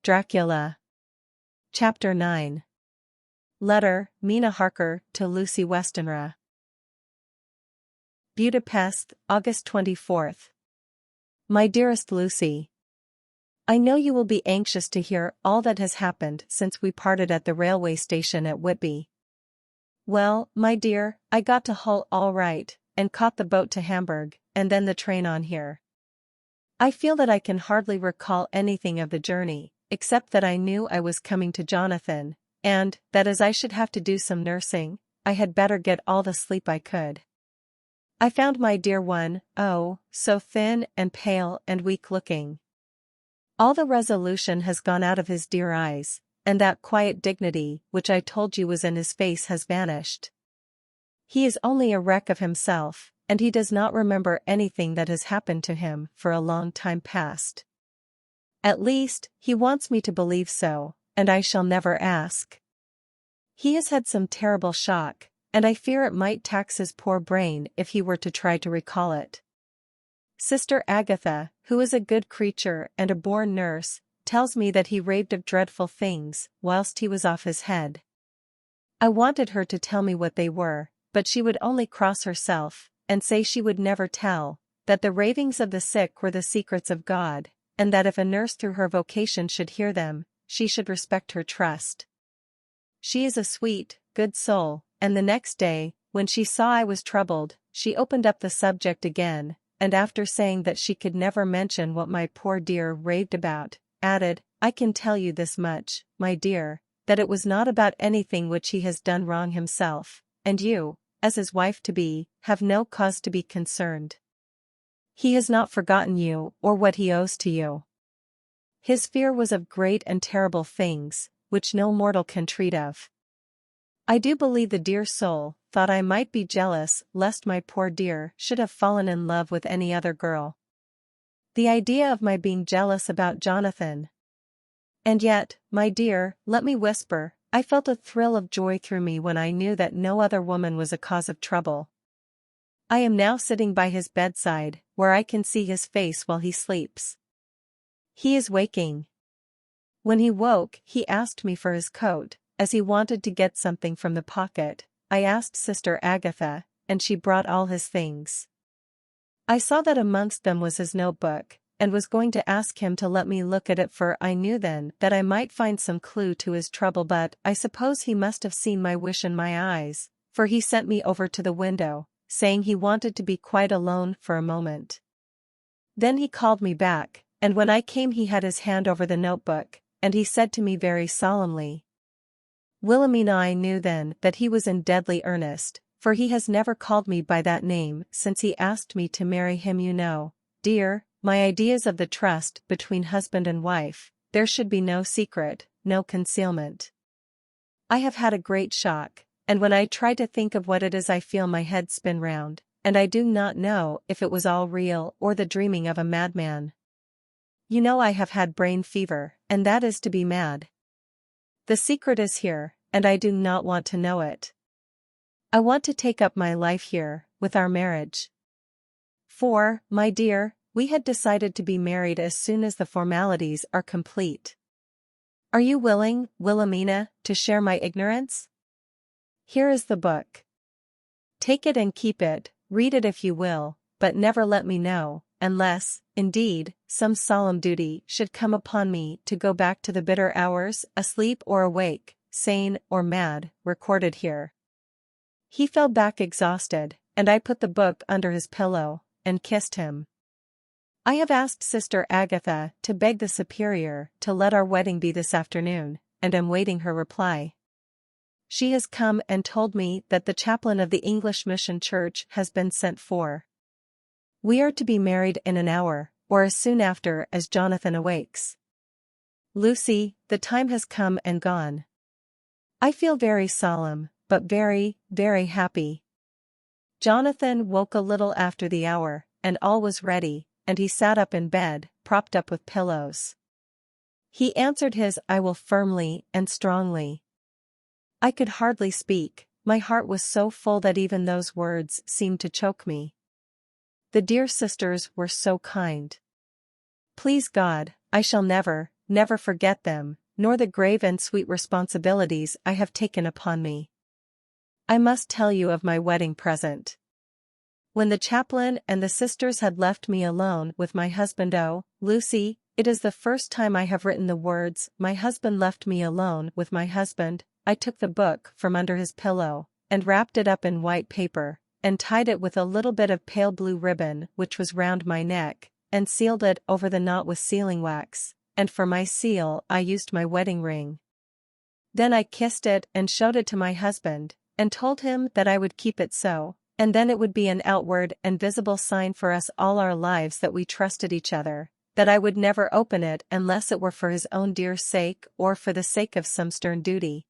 Dracula. Chapter 9. Letter, Mina Harker, to Lucy Westenra. Budapest, August 24th. My dearest Lucy, I know you will be anxious to hear all that has happened since we parted at the railway station at Whitby. Well, my dear, I got to Hull all right, and caught the boat to Hamburg, and then the train on here. I feel that I can hardly recall anything of the journey, except that I knew I was coming to Jonathan, and that as I should have to do some nursing, I had better get all the sleep I could. I found my dear one, oh, so thin and pale and weak-looking. All the resolution has gone out of his dear eyes, and that quiet dignity which I told you was in his face has vanished. He is only a wreck of himself, and he does not remember anything that has happened to him for a long time past. At least, he wants me to believe so, and I shall never ask. He has had some terrible shock, and I fear it might tax his poor brain if he were to try to recall it. Sister Agatha, who is a good creature and a born nurse, tells me that he raved of dreadful things whilst he was off his head. I wanted her to tell me what they were, but she would only cross herself, and say she would never tell, that the ravings of the sick were the secrets of God, and that if a nurse through her vocation should hear them, she should respect her trust. She is a sweet, good soul, and the next day, when she saw I was troubled, she opened up the subject again, and after saying that she could never mention what my poor dear raved about, added, I can tell you this much, my dear, that it was not about anything which he has done wrong himself, and you, as his wife-to-be, have no cause to be concerned. He has not forgotten you or what he owes to you. His fear was of great and terrible things, which no mortal can treat of. I do believe the dear soul thought I might be jealous lest my poor dear should have fallen in love with any other girl. The idea of my being jealous about Jonathan! And yet, my dear, let me whisper, I felt a thrill of joy through me when I knew that no other woman was a cause of trouble. I am now sitting by his bedside, where I can see his face while he sleeps. He is waking. When he woke, he asked me for his coat, as he wanted to get something from the pocket. I asked Sister Agatha, and she brought all his things. I saw that amongst them was his notebook, and was going to ask him to let me look at it, for I knew then that I might find some clue to his trouble, but I suppose he must have seen my wish in my eyes, for he sent me over to the window, saying he wanted to be quite alone for a moment. Then he called me back, and when I came he had his hand over the notebook, and he said to me very solemnly, Wilhelmina, I knew then that he was in deadly earnest, for he has never called me by that name since he asked me to marry him. You know, dear, my ideas of the trust between husband and wife. There should be no secret, no concealment. I have had a great shock, and when I try to think of what it is I feel my head spin round, and I do not know if it was all real or the dreaming of a madman. You know I have had brain fever, and that is to be mad. The secret is here, and I do not want to know it. I want to take up my life here, with our marriage. For, my dear, we had decided to be married as soon as the formalities are complete. Are you willing, Wilhelmina, to share my ignorance? Here is the book. Take it and keep it, read it if you will, but never let me know, unless, indeed, some solemn duty should come upon me to go back to the bitter hours, asleep or awake, sane or mad, recorded here. He fell back exhausted, and I put the book under his pillow, and kissed him. I have asked Sister Agatha to beg the Superior to let our wedding be this afternoon, and am waiting her reply. She has come and told me that the chaplain of the English Mission Church has been sent for. We are to be married in an hour, or as soon after as Jonathan awakes. Lucy, the time has come and gone. I feel very solemn, but very, very happy. Jonathan woke a little after the hour, and all was ready, and he sat up in bed, propped up with pillows. He answered his I will firmly and strongly. I could hardly speak, my heart was so full that even those words seemed to choke me. The dear sisters were so kind. Please God, I shall never, never forget them, nor the grave and sweet responsibilities I have taken upon me. I must tell you of my wedding present. When the chaplain and the sisters had left me alone with my husband, oh, Lucy, it is the first time I have written the words, my husband left me alone with my husband. I took the book from under his pillow, and wrapped it up in white paper, and tied it with a little bit of pale blue ribbon which was round my neck, and sealed it over the knot with sealing wax, and for my seal I used my wedding ring. Then I kissed it and showed it to my husband, and told him that I would keep it so, and then it would be an outward and visible sign for us all our lives that we trusted each other, that I would never open it unless it were for his own dear sake or for the sake of some stern duty.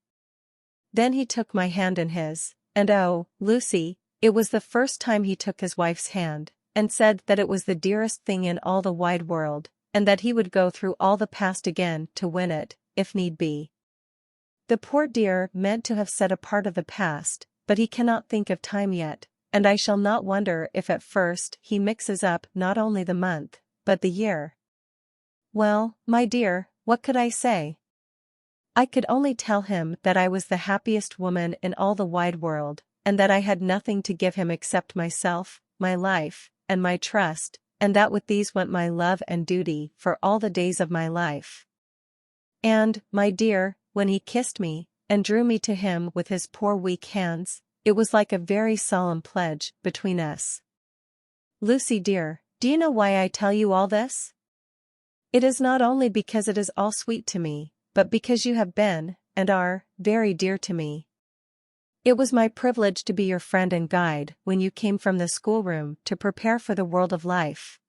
Then he took my hand in his, and oh, Lucy, it was the first time he took his wife's hand, and said that it was the dearest thing in all the wide world, and that he would go through all the past again to win it, if need be. The poor dear meant to have said a part of the past, but he cannot think of time yet, and I shall not wonder if at first he mixes up not only the month, but the year. Well, my dear, what could I say? I could only tell him that I was the happiest woman in all the wide world, and that I had nothing to give him except myself, my life, and my trust, and that with these went my love and duty for all the days of my life. And, my dear, when he kissed me, and drew me to him with his poor weak hands, it was like a very solemn pledge between us. Lucy dear, do you know why I tell you all this? It is not only because it is all sweet to me, but because you have been, and are, very dear to me. It was my privilege to be your friend and guide when you came from the schoolroom to prepare for the world of life.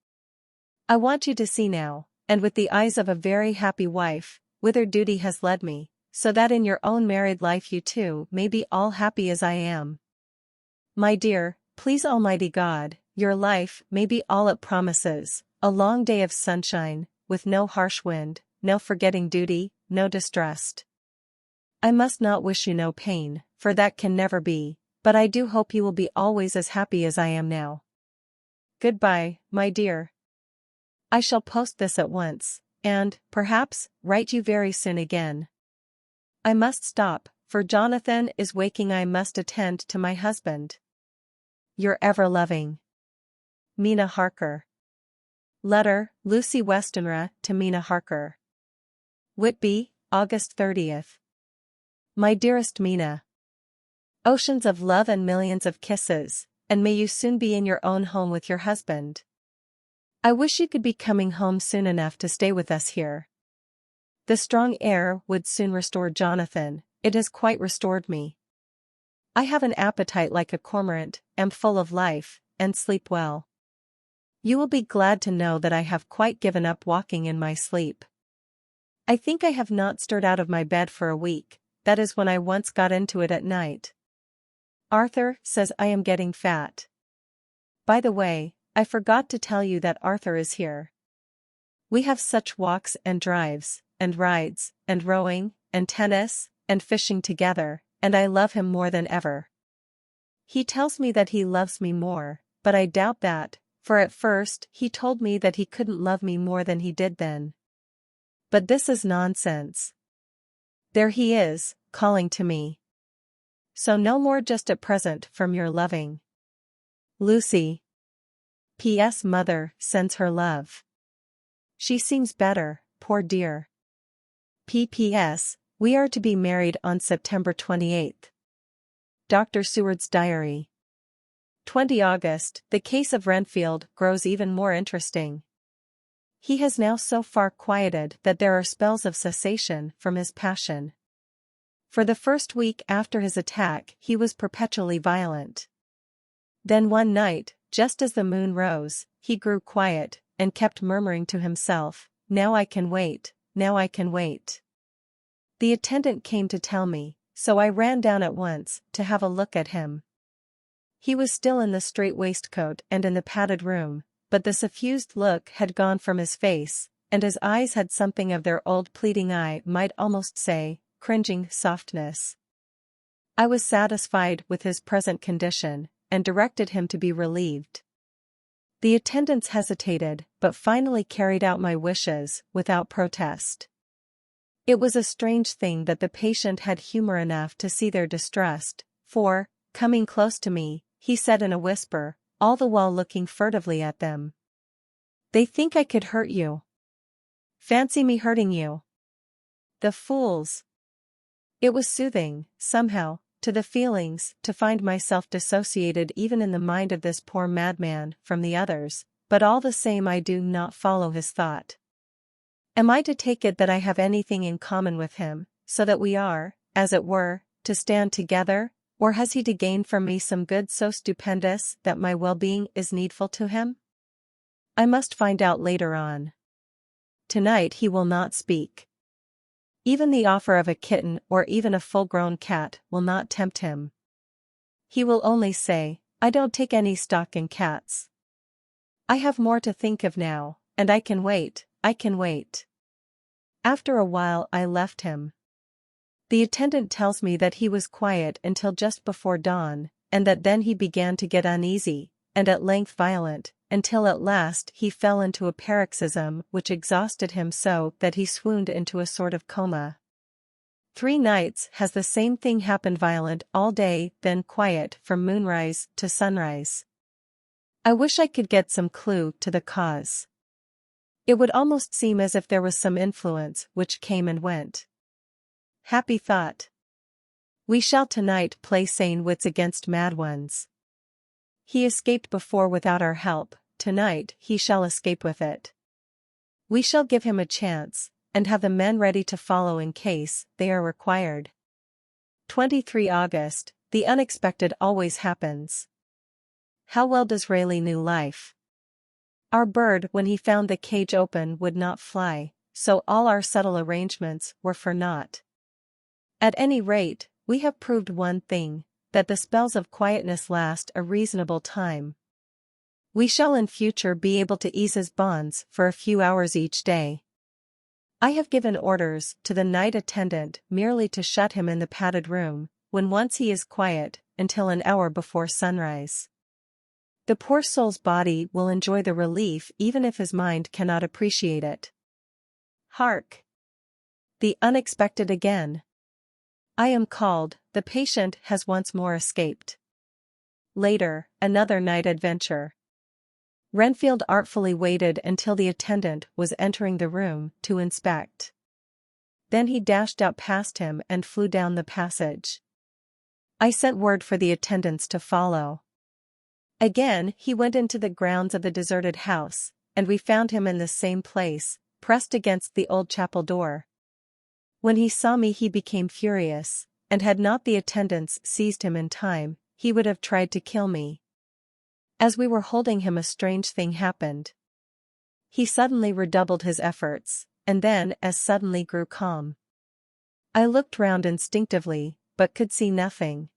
I want you to see now, and with the eyes of a very happy wife, whither duty has led me, so that in your own married life you too may be all happy as I am. My dear, please Almighty God, your life may be all it promises, a long day of sunshine, with no harsh wind, no forgetting duty, no distrust. I must not wish you no pain, for that can never be, but I do hope you will be always as happy as I am now. Goodbye, my dear. I shall post this at once, and, perhaps, write you very soon again. I must stop, for Jonathan is waking. I must attend to my husband. Your ever-loving Mina Harker. Letter, Lucy Westenra to Mina Harker. Whitby, August 30th. My dearest Mina. Oceans of love and millions of kisses, and may you soon be in your own home with your husband. I wish you could be coming home soon enough to stay with us here. The strong air would soon restore Jonathan, it has quite restored me. I have an appetite like a cormorant, am full of life, and sleep well. You will be glad to know that I have quite given up walking in my sleep. I think I have not stirred out of my bed for a week, that is when I once got into it at night. Arthur says I am getting fat. By the way, I forgot to tell you that Arthur is here. We have such walks and drives, and rides, and rowing, and tennis, and fishing together, and I love him more than ever. He tells me that he loves me more, but I doubt that, for at first he told me that he couldn't love me more than he did then. But this is nonsense. There he is, calling to me. So no more just at present from your loving Lucy. P.S. Mother sends her love. She seems better, poor dear. P.P.S. We are to be married on September 28th. Dr. Seward's Diary. 20 August. The case of Renfield grows even more interesting. He has now so far quieted that there are spells of cessation from his passion. For the first week after his attack he was perpetually violent. Then one night, just as the moon rose, he grew quiet, and kept murmuring to himself, "Now I can wait, now I can wait." The attendant came to tell me, so I ran down at once, to have a look at him. He was still in the strait waistcoat and in the padded room, but the suffused look had gone from his face, and his eyes had something of their old pleading, I might almost say, cringing softness. I was satisfied with his present condition, and directed him to be relieved. The attendants hesitated, but finally carried out my wishes, without protest. It was a strange thing that the patient had humor enough to see their distress, for, coming close to me, he said in a whisper, all the while looking furtively at them. "They think I could hurt you. Fancy me hurting you. The fools." It was soothing, somehow, to the feelings, to find myself dissociated even in the mind of this poor madman from the others, but all the same I do not follow his thought. Am I to take it that I have anything in common with him, so that we are, as it were, to stand together, or has he to gain from me some good so stupendous that my well-being is needful to him? I must find out later on. Tonight he will not speak. Even the offer of a kitten or even a full-grown cat will not tempt him. He will only say, "I don't take any stock in cats. I have more to think of now, and I can wait, I can wait." After a while I left him. The attendant tells me that he was quiet until just before dawn, and that then he began to get uneasy, and at length violent, until at last he fell into a paroxysm which exhausted him so that he swooned into a sort of coma. 3 nights has the same thing happened, violent all day, then quiet from moonrise to sunrise. I wish I could get some clue to the cause. It would almost seem as if there was some influence which came and went. Happy thought. We shall tonight play sane wits against mad ones. He escaped before without our help, tonight he shall escape with it. We shall give him a chance, and have the men ready to follow in case they are required. 23 August, the unexpected always happens. How well Disraeli knew life. Our bird, when he found the cage open, would not fly, so all our subtle arrangements were for naught. At any rate, we have proved one thing, that the spells of quietness last a reasonable time. We shall in future be able to ease his bonds for a few hours each day. I have given orders to the night attendant merely to shut him in the padded room, when once he is quiet, until an hour before sunrise. The poor soul's body will enjoy the relief even if his mind cannot appreciate it. Hark! The unexpected again. I am called, the patient has once more escaped. Later, another night adventure. Renfield artfully waited until the attendant was entering the room to inspect. Then he dashed out past him and flew down the passage. I sent word for the attendants to follow. Again he went into the grounds of the deserted house, and we found him in the same place, pressed against the old chapel door. When he saw me he became furious, and had not the attendants seized him in time, he would have tried to kill me. As we were holding him a strange thing happened. He suddenly redoubled his efforts, and then as suddenly grew calm. I looked round instinctively, but could see nothing.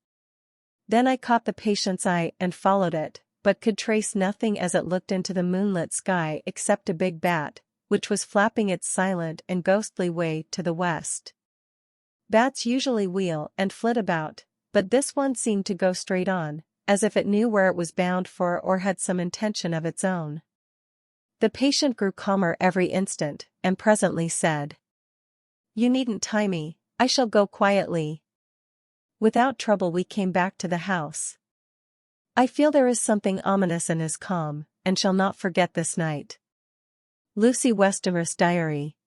Then I caught the patient's eye and followed it, but could trace nothing as it looked into the moonlit sky except a big bat, which was flapping its silent and ghostly way to the west. Bats usually wheel and flit about, but this one seemed to go straight on, as if it knew where it was bound for or had some intention of its own. The patient grew calmer every instant, and presently said, "You needn't tie me, I shall go quietly." Without trouble we came back to the house. I feel there is something ominous in his calm, and shall not forget this night. Lucy Westermer's Diary.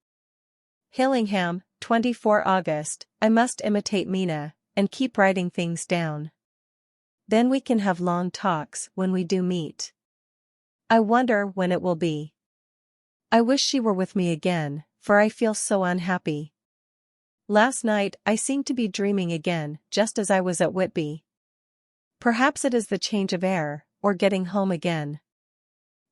Hillingham, 24 August. I must imitate Mina, and keep writing things down. Then we can have long talks when we do meet. I wonder when it will be. I wish she were with me again, for I feel so unhappy. Last night I seemed to be dreaming again, just as I was at Whitby. Perhaps it is the change of air, or getting home again.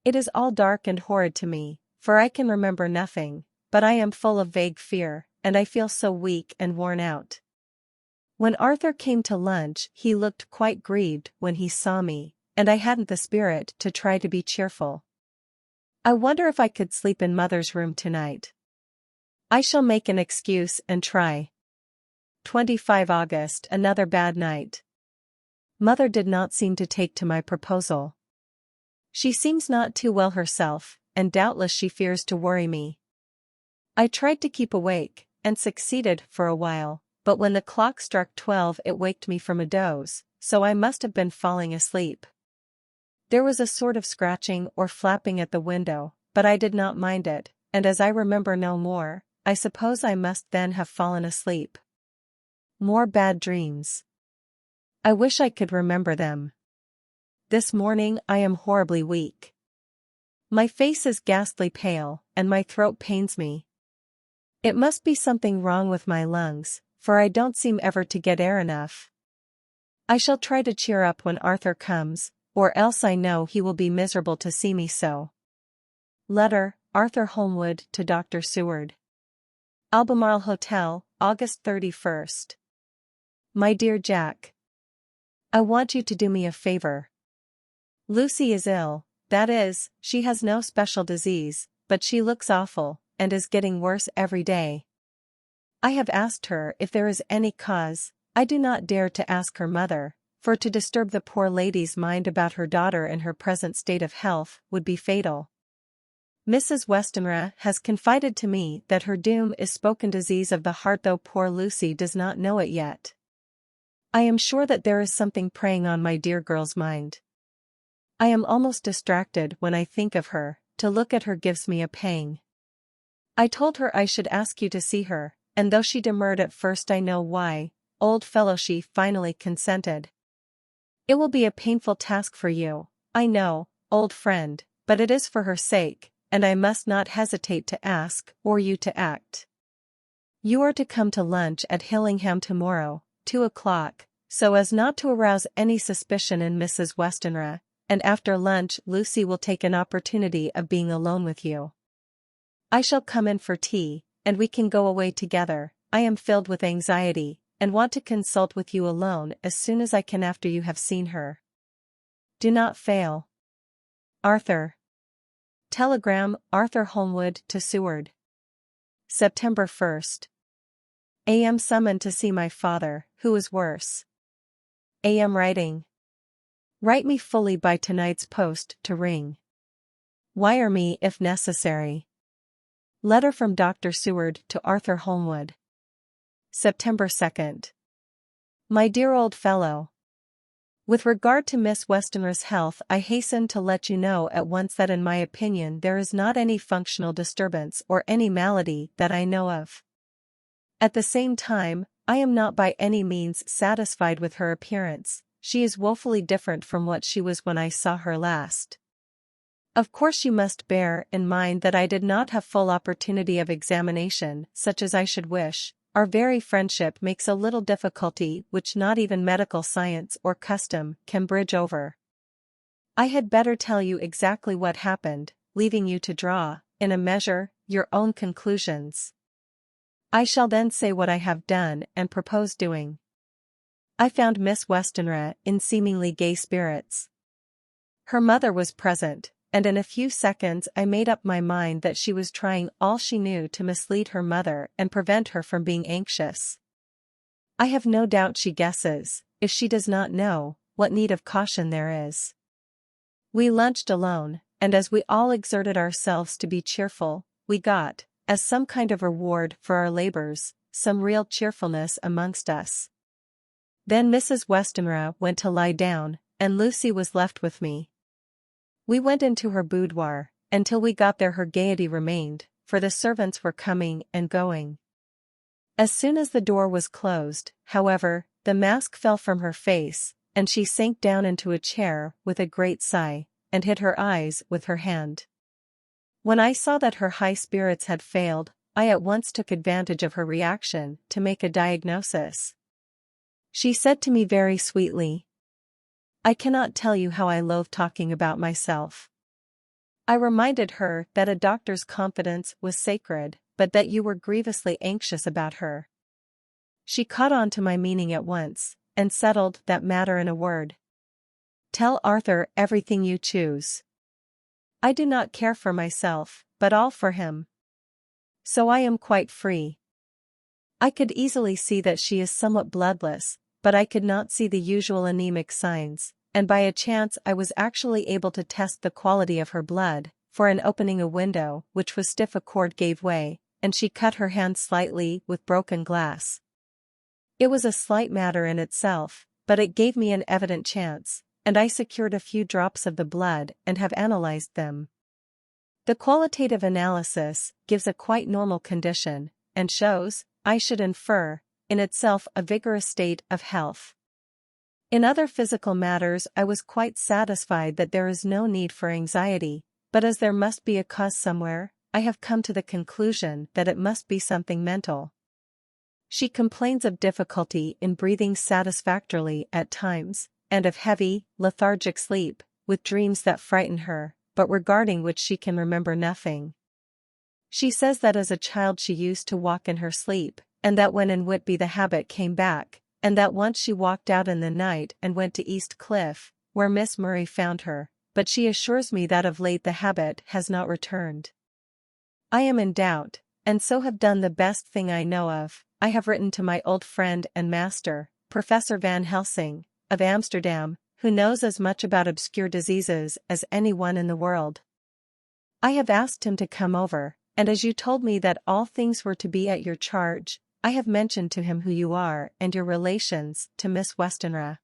It is all dark and horrid to me, for I can remember nothing, but I am full of vague fear, and I feel so weak and worn out. When Arthur came to lunch he looked quite grieved when he saw me, and I hadn't the spirit to try to be cheerful. I wonder if I could sleep in Mother's room tonight. I shall make an excuse and try. 25 August. Another bad night. Mother did not seem to take to my proposal. She seems not too well herself, and doubtless she fears to worry me. I tried to keep awake, and succeeded for a while, but when the clock struck 12 it waked me from a doze, so I must have been falling asleep. There was a sort of scratching or flapping at the window, but I did not mind it, and as I remember no more, I suppose I must then have fallen asleep. More bad dreams. I wish I could remember them. This morning I am horribly weak. My face is ghastly pale, and my throat pains me. It must be something wrong with my lungs, for I don't seem ever to get air enough. I shall try to cheer up when Arthur comes, or else I know he will be miserable to see me so. Letter, Arthur Holmwood to Dr. Seward. Albemarle Hotel, August 31st. My dear Jack, I want you to do me a favor. Lucy is ill, that is, she has no special disease, but she looks awful, and is getting worse every day. I have asked her if there is any cause. I do not dare to ask her mother, for to disturb the poor lady's mind about her daughter in her present state of health would be fatal. Mrs. Westenra has confided to me that her doom is spoken disease of the heart, though poor Lucy does not know it yet. I am sure that there is something preying on my dear girl's mind. I am almost distracted when I think of her. To look at her gives me a pang. I told her I should ask you to see her, and though she demurred at first, I know why. Old fellow, she finally consented. It will be a painful task for you, I know, old friend, but it is for her sake, and I must not hesitate to ask, or you to act. You are to come to lunch at Hillingham tomorrow, 2 o'clock, so as not to arouse any suspicion in Mrs. Westenra, and after lunch Lucy will take an opportunity of being alone with you. I shall come in for tea, and we can go away together. I am filled with anxiety, and want to consult with you alone as soon as I can after you have seen her. Do not fail. Arthur. Telegram, Arthur Holmwood to Seward. September 1st. Am summoned to see my father, who is worse. Am writing. Write me fully by tonight's post to ring. Wire me if necessary. Letter from Dr. Seward to Arthur Holmwood. September 2nd. My dear old fellow. With regard to Miss Westenra's health, I hasten to let you know at once that in my opinion there is not any functional disturbance or any malady that I know of. At the same time, I am not by any means satisfied with her appearance. She is woefully different from what she was when I saw her last. Of course you must bear in mind that I did not have full opportunity of examination, such as I should wish. Our very friendship makes a little difficulty which not even medical science or custom can bridge over. I had better tell you exactly what happened, leaving you to draw, in a measure, your own conclusions. I shall then say what I have done and propose doing. I found Miss Westenra in seemingly gay spirits. Her mother was present, and in a few seconds I made up my mind that she was trying all she knew to mislead her mother and prevent her from being anxious. I have no doubt she guesses, if she does not know, what need of caution there is. We lunched alone, and as we all exerted ourselves to be cheerful, we got, as some kind of reward for our labors, some real cheerfulness amongst us. Then Mrs. Westenra went to lie down, and Lucy was left with me. We went into her boudoir, and till we got there her gaiety remained, for the servants were coming and going. As soon as the door was closed, however, the mask fell from her face, and she sank down into a chair with a great sigh, and hid her eyes with her hand. When I saw that her high spirits had failed, I at once took advantage of her reaction to make a diagnosis. She said to me very sweetly, "I cannot tell you how I loathe talking about myself." I reminded her that a doctor's confidence was sacred, but that you were grievously anxious about her. She caught on to my meaning at once, and settled that matter in a word. "Tell Arthur everything you choose. I do not care for myself, but all for him. So I am quite free." I could easily see that she is somewhat bloodless, but I could not see the usual anemic signs, and by a chance I was actually able to test the quality of her blood, for in opening a window which was stiff a cord gave way, and she cut her hand slightly with broken glass. It was a slight matter in itself, but it gave me an evident chance, and I secured a few drops of the blood and have analyzed them. The qualitative analysis gives a quite normal condition, and shows, I should infer, in itself a vigorous state of health. In other physical matters I was quite satisfied that there is no need for anxiety, but as there must be a cause somewhere, I have come to the conclusion that it must be something mental. She complains of difficulty in breathing satisfactorily at times, and of heavy, lethargic sleep, with dreams that frighten her, but regarding which she can remember nothing. She says that as a child she used to walk in her sleep, and that when in Whitby the habit came back, and that once she walked out in the night and went to East Cliff, where Miss Murray found her, but she assures me that of late the habit has not returned. I am in doubt, and so have done the best thing I know of. I have written to my old friend and master, Professor Van Helsing, of Amsterdam, who knows as much about obscure diseases as anyone in the world. I have asked him to come over, and as you told me that all things were to be at your charge, I have mentioned to him who you are and your relations to Miss Westenra.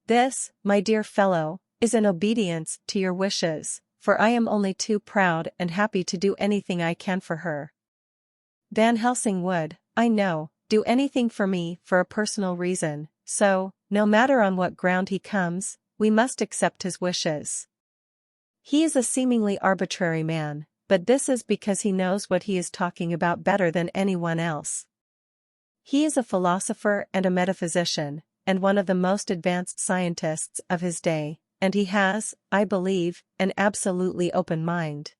This, my dear fellow, is in obedience to your wishes, for I am only too proud and happy to do anything I can for her. Van Helsing would, I know, do anything for me for a personal reason, so, no matter on what ground he comes, we must accept his wishes. He is a seemingly arbitrary man, but this is because he knows what he is talking about better than anyone else. He is a philosopher and a metaphysician, and one of the most advanced scientists of his day, and he has, I believe, an absolutely open mind.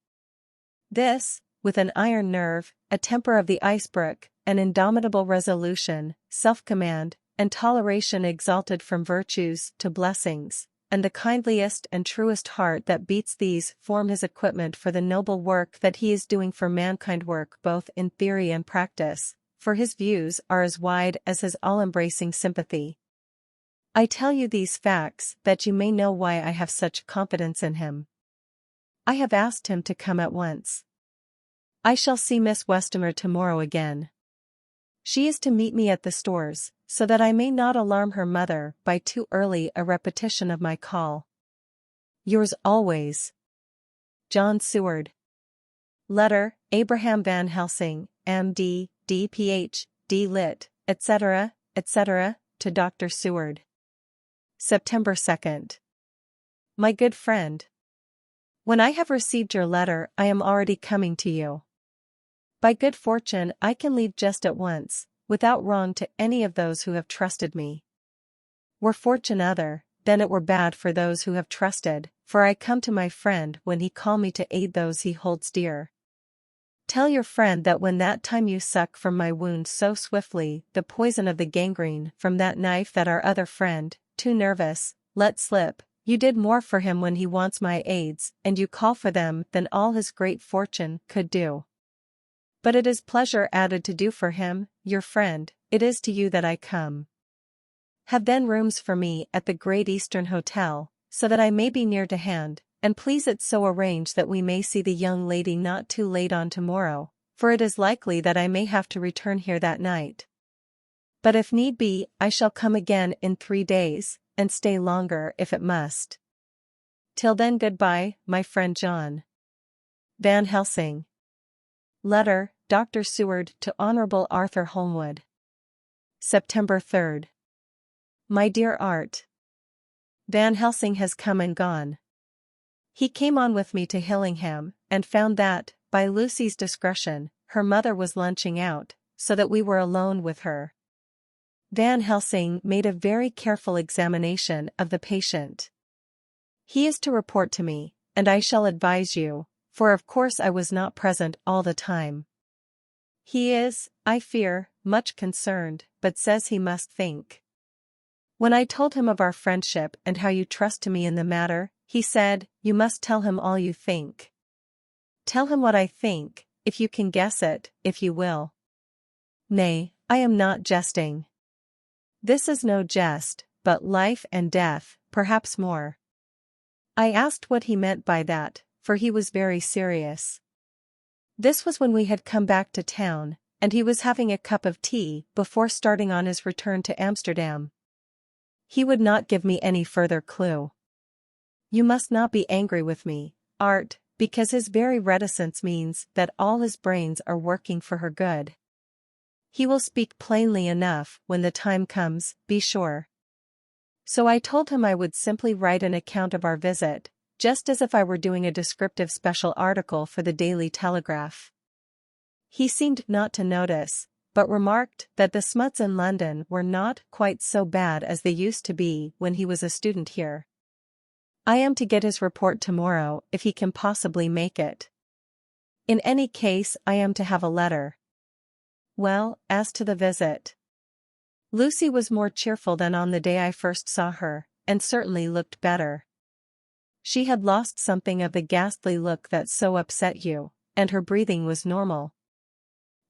This, with an iron nerve, a temper of the iceberg, an indomitable resolution, self-command, and toleration exalted from virtues to blessings, and the kindliest and truest heart that beats these form his equipment for the noble work that he is doing for mankind, work both in theory and practice, for his views are as wide as his all-embracing sympathy. I tell you these facts that you may know why I have such confidence in him. I have asked him to come at once. I shall see Miss Westenra tomorrow again. She is to meet me at the stores, so that I may not alarm her mother by too early a repetition of my call. Yours always, John Seward. Letter, Abraham Van Helsing, M.D., D.Ph.D. Lit., etc., etc., to Dr. Seward. September 2nd. My good friend. When I have received your letter I am already coming to you. By good fortune I can leave just at once, without wrong to any of those who have trusted me. Were fortune other, then it were bad for those who have trusted, for I come to my friend when he call me to aid those he holds dear. Tell your friend that when that time you suck from my wound so swiftly the poison of the gangrene from that knife that our other friend, too nervous, let slip, you did more for him when he wants my aids, and you call for them than all his great fortune could do. But it is pleasure added to do for him, your friend, it is to you that I come. Have then rooms for me at the Great Eastern Hotel, so that I may be near to hand, and please it so arrange that we may see the young lady not too late on tomorrow, for it is likely that I may have to return here that night. But if need be, I shall come again in 3 days, and stay longer if it must. Till then goodbye, my friend John. Van Helsing. Letter, Dr. Seward to Honorable Arthur Holmwood. September 3rd. My dear Art. Van Helsing has come and gone. He came on with me to Hillingham, and found that, by Lucy's discretion, her mother was lunching out, so that we were alone with her. Van Helsing made a very careful examination of the patient. He is to report to me, and I shall advise you, for of course I was not present all the time. He is, I fear, much concerned, but says he must think. When I told him of our friendship and how you trust to me in the matter, he said, you must tell him all you think. Tell him what I think, if you can guess it, if you will. Nay, I am not jesting. This is no jest, but life and death, perhaps more. I asked what he meant by that, for he was very serious. This was when we had come back to town, and he was having a cup of tea before starting on his return to Amsterdam. He would not give me any further clue. You must not be angry with me, Art, because his very reticence means that all his brains are working for her good. He will speak plainly enough when the time comes, be sure. So I told him I would simply write an account of our visit, just as if I were doing a descriptive special article for the Daily Telegraph. He seemed not to notice, but remarked that the smuts in London were not quite so bad as they used to be when he was a student here. I am to get his report tomorrow if he can possibly make it. In any case, I am to have a letter. Well, as to the visit. Lucy was more cheerful than on the day I first saw her, and certainly looked better. She had lost something of the ghastly look that so upset you, and her breathing was normal.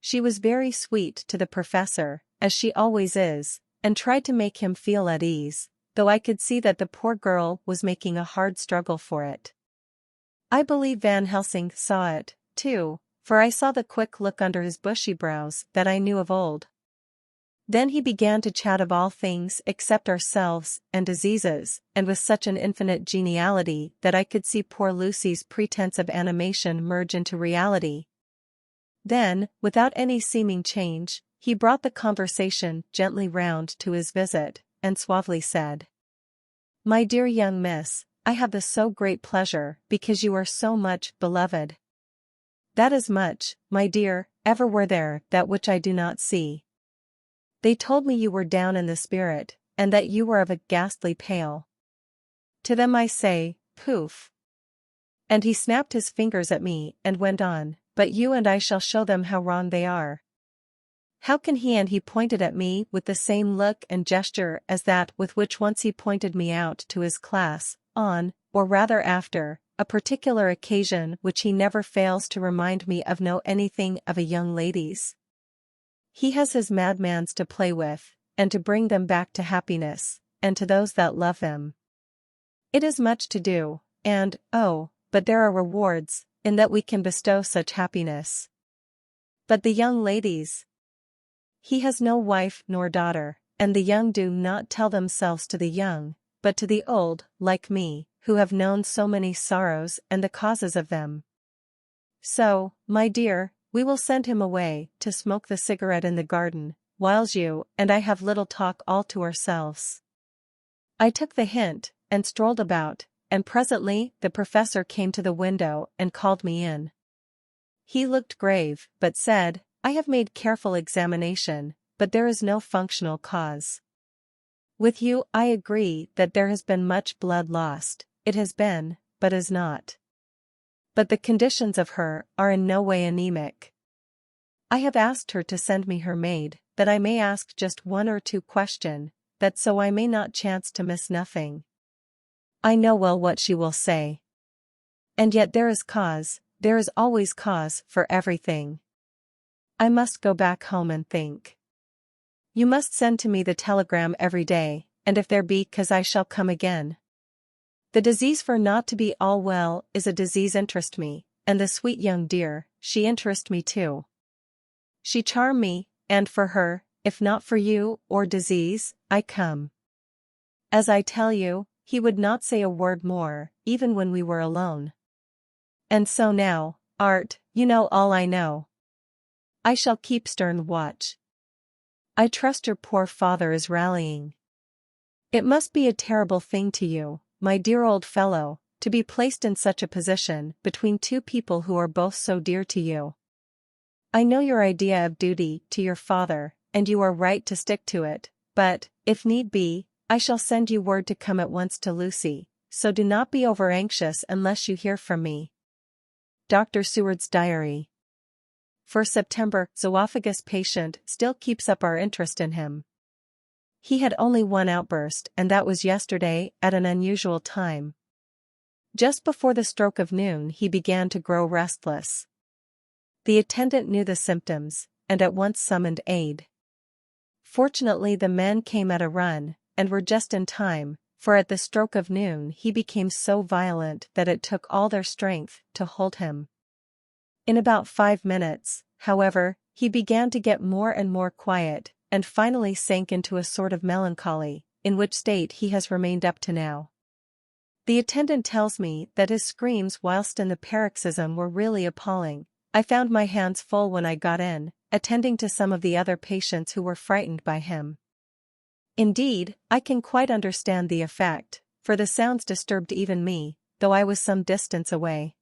She was very sweet to the professor, as she always is, and tried to make him feel at ease, though I could see that the poor girl was making a hard struggle for it. I believe Van Helsing saw it, too, for I saw the quick look under his bushy brows that I knew of old. Then he began to chat of all things except ourselves and diseases, and with such an infinite geniality that I could see poor Lucy's pretense of animation merge into reality. Then, without any seeming change, he brought the conversation gently round to his visit, and suavely said, "My dear young miss, I have the so great pleasure because you are so much beloved. That is much, my dear, ever were there that which I do not see. They told me you were down in the spirit, and that you were of a ghastly pale. To them I say, poof." And he snapped his fingers at me and went on, "But you and I shall show them how wrong they are. How can he?" And he pointed at me with the same look and gesture as that with which once he pointed me out to his class, on, or rather after, a particular occasion which he never fails to remind me of know anything of a young lady's. He has his madmans to play with, and to bring them back to happiness, and to those that love them. It is much to do, and, oh, but there are rewards, in that we can bestow such happiness. But the young ladies. He has no wife nor daughter, and the young do not tell themselves to the young, but to the old, like me, who have known so many sorrows and the causes of them. So, my dear, we will send him away to smoke the cigarette in the garden, whiles you and I have little talk all to ourselves. I took the hint, and strolled about, and presently the professor came to the window and called me in. He looked grave, but said, "I have made careful examination, but there is no functional cause. With you I agree that there has been much blood lost, it has been, but is not. But the conditions of her are in no way anemic. I have asked her to send me her maid, that I may ask just one or two questions, that so I may not chance to miss nothing. I know well what she will say. And yet there is always cause for everything. I must go back home and think. You must send to me the telegram every day, and if there be cause I shall come again. The disease for not to be all well is a disease interest me, and the sweet young dear, she interest me too. She charm me, and for her, if not for you or disease, I come. As I tell you, he would not say a word more, even when we were alone. And so now, Art, you know all I know. I shall keep stern watch. I trust your poor father is rallying. It must be a terrible thing to you, my dear old fellow, to be placed in such a position between two people who are both so dear to you. I know your idea of duty to your father, and you are right to stick to it, but, if need be, I shall send you word to come at once to Lucy, so do not be over-anxious unless you hear from me. Dr. Seward's Diary. For September, zoophagus patient still keeps up our interest in him. He had only one outburst, and that was yesterday at an unusual time. Just before the stroke of noon he began to grow restless. The attendant knew the symptoms, and at once summoned aid. Fortunately the men came at a run, and were just in time, for at the stroke of noon he became so violent that it took all their strength to hold him. In about 5 minutes, however, he began to get more and more quiet, and finally sank into a sort of melancholy, in which state he has remained up to now. The attendant tells me that his screams whilst in the paroxysm were really appalling. I found my hands full when I got in, attending to some of the other patients who were frightened by him. Indeed, I can quite understand the effect, for the sounds disturbed even me, though I was some distance away.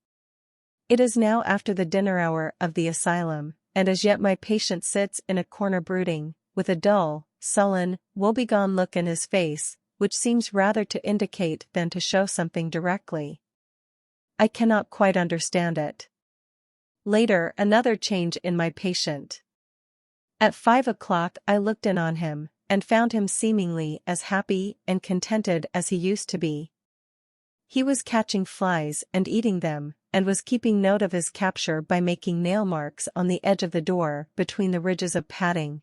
It is now after the dinner hour of the asylum, and as yet my patient sits in a corner brooding, with a dull, sullen, woebegone look in his face, which seems rather to indicate than to show something directly. I cannot quite understand it. Later, another change in my patient. At 5 o'clock I looked in on him, and found him seemingly as happy and contented as he used to be. He was catching flies and eating them, and was keeping note of his capture by making nail marks on the edge of the door between the ridges of padding.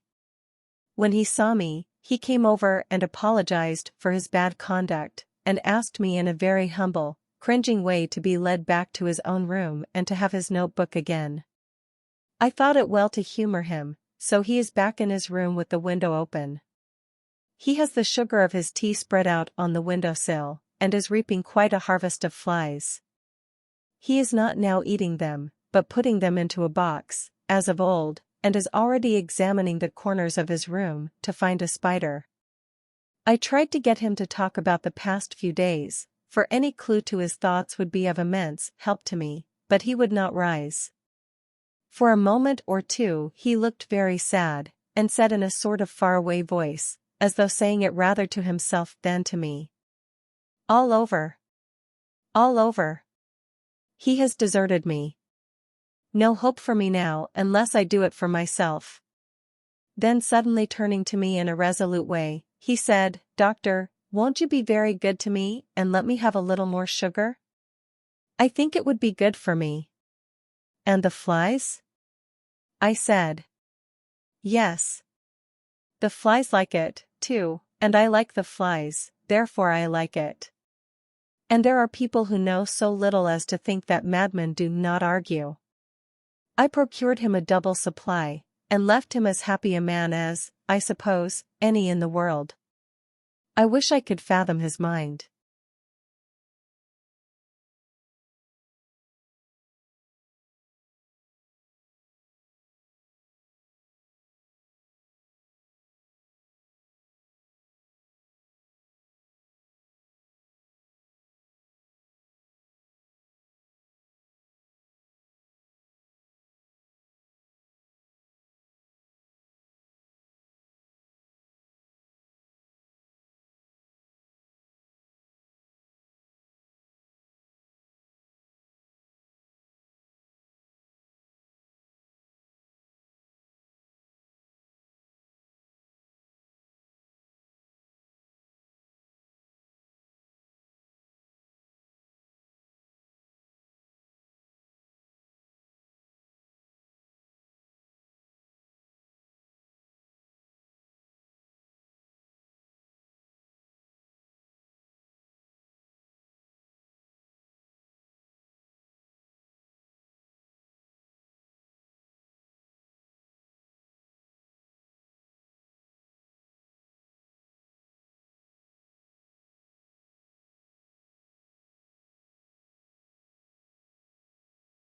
When he saw me, he came over and apologized for his bad conduct, and asked me in a very humble, cringing way to be led back to his own room and to have his notebook again. I thought it well to humor him, so he is back in his room with the window open. He has the sugar of his tea spread out on the windowsill, and is reaping quite a harvest of flies. He is not now eating them, but putting them into a box, as of old, and is already examining the corners of his room to find a spider. I tried to get him to talk about the past few days, for any clue to his thoughts would be of immense help to me, but he would not rise. For a moment or two he looked very sad, and said in a sort of faraway voice, as though saying it rather to himself than to me, "All over. All over. He has deserted me. No hope for me now unless I do it for myself." Then suddenly turning to me in a resolute way, he said, "Doctor, won't you be very good to me and let me have a little more sugar? I think it would be good for me." "And the flies?" I said. "Yes. The flies like it, too, and I like the flies, therefore I like it. And there are people who know so little as to think that madmen do not argue." I procured him a double supply, and left him as happy a man as, I suppose, any in the world. I wish I could fathom his mind.